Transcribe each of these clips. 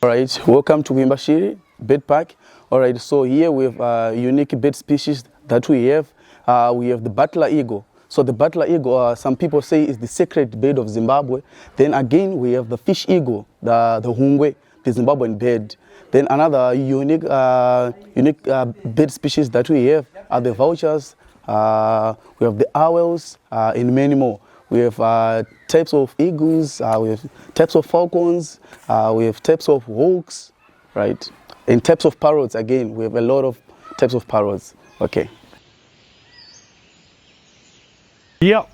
Alright, welcome to Kuimba Shiri bird park. Alright, so here we have unique bird species that we have. We have the butler eagle. So the butler eagle, some people say, is the sacred bird of Zimbabwe. Then again, we have the fish eagle, the hungwe, the Zimbabwean bird. Then another unique bird species that we have are the vultures. We have the owls, and many more. We have types of eagles, we have types of falcons, we have types of hawks, right? And types of parrots, again, we have a lot of types of parrots. Okay. Yeah,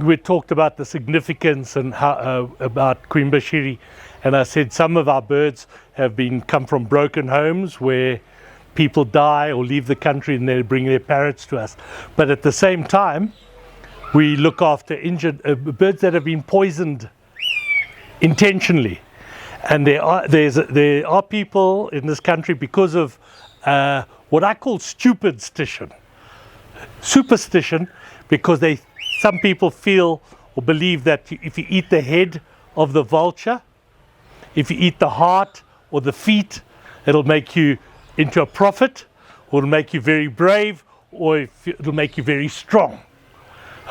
we talked about the significance and how, about Kuimba Shiri, and I said some of our birds have come from broken homes where people die or leave the country and they bring their parrots to us. But at the same time, we look after injured birds that have been poisoned intentionally. And there are people in this country, because of what I call superstition, because some people feel or believe that if you eat the head of the vulture, if you eat the heart or the feet, it'll make you into a prophet, or it'll make you very brave, or it'll make you very strong.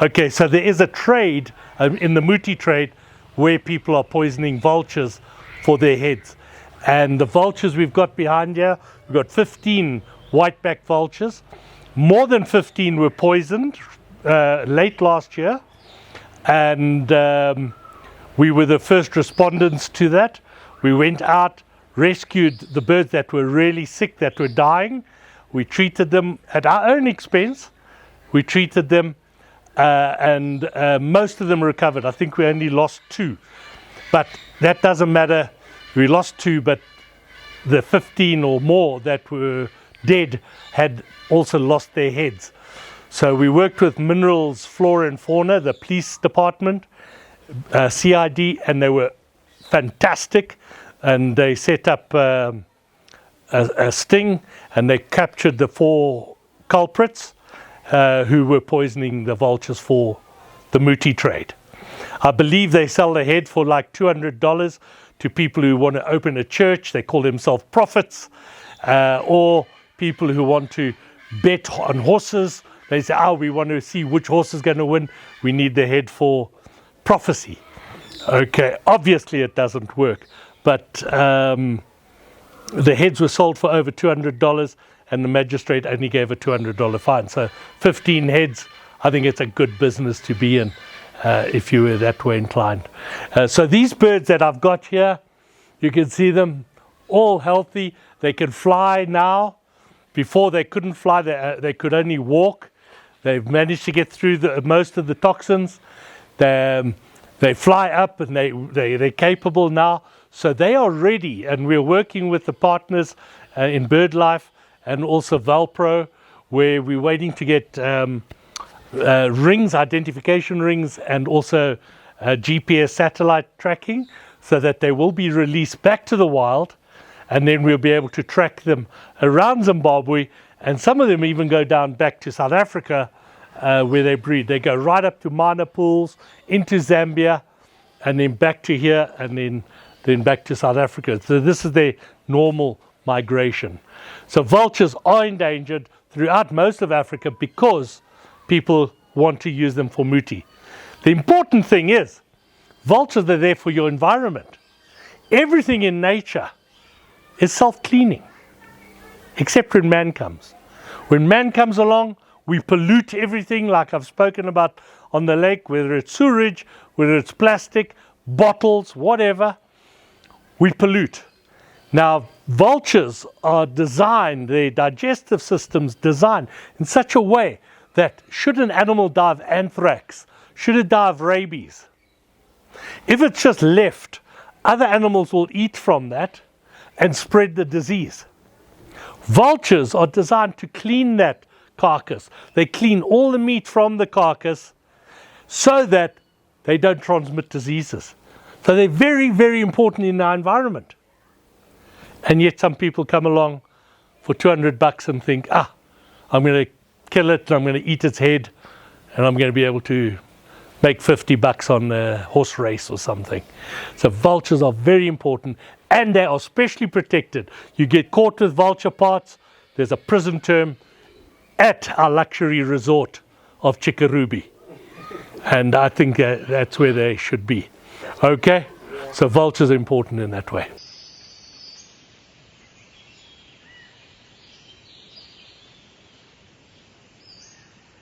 Okay, so there is a trade in the muti trade where people are poisoning vultures for their heads. And the vultures we've got behind here, we've got 15 white-backed vultures. More than 15 were poisoned late last year. And we were the first respondents to that. We went out, rescued the birds that were really sick, that were dying. We treated them at our own expense. We treated them and most of them recovered. I think we only lost 2, but that doesn't matter. We lost 2, but the 15 or more that were dead had also lost their heads. So we worked with Minerals, Flora and Fauna, the police department, CID, and they were fantastic. And they set up a sting, and they captured the 4 culprits who were poisoning the vultures for the muti trade. I believe they sell the head for like $200 to people who want to open a church. They call themselves prophets, or people who want to bet on horses. They say, we want to see which horse is going to win. We need the head for prophecy. Okay, obviously it doesn't work, but the heads were sold for over $200, and the magistrate only gave a $200 fine. So 15 heads, I think it's a good business to be in if you were that way inclined. So these birds that I've got here, you can see them all healthy. They can fly now. Before they couldn't fly, they could only walk. They've managed to get through most of the toxins. They fly up, and they're capable now. So they are ready, and we're working with the partners in BirdLife and also Valpro, where we're waiting to get rings, identification rings, and also GPS satellite tracking, so that they will be released back to the wild, and then we'll be able to track them around Zimbabwe, and some of them even go down back to South Africa where they breed. They go right up to minor pools, into Zambia, and then back to here, and then back to South Africa. So this is their normal migration. So vultures are endangered throughout most of Africa because people want to use them for muti. The important thing is, vultures are there for your environment. Everything in nature is self-cleaning, except when man comes. When man comes along, we pollute everything, like I've spoken about on the lake, whether it's sewage, whether it's plastic, bottles, whatever, we pollute. Now, vultures are designed, their digestive system's designed in such a way that should an animal die of anthrax, should it die of rabies, if it's just left, other animals will eat from that and spread the disease. Vultures are designed to clean that carcass. They clean all the meat from the carcass so that they don't transmit diseases. So they're very, very important in our environment. And yet some people come along for $200 and think, I'm going to kill it, and I'm going to eat its head, and I'm going to be able to make 50 bucks on a horse race or something. So vultures are very important, and they are specially protected. You get caught with vulture parts, there's a prison term at our luxury resort of Chikarubi. And I think that's where they should be. Okay? So vultures are important in that way.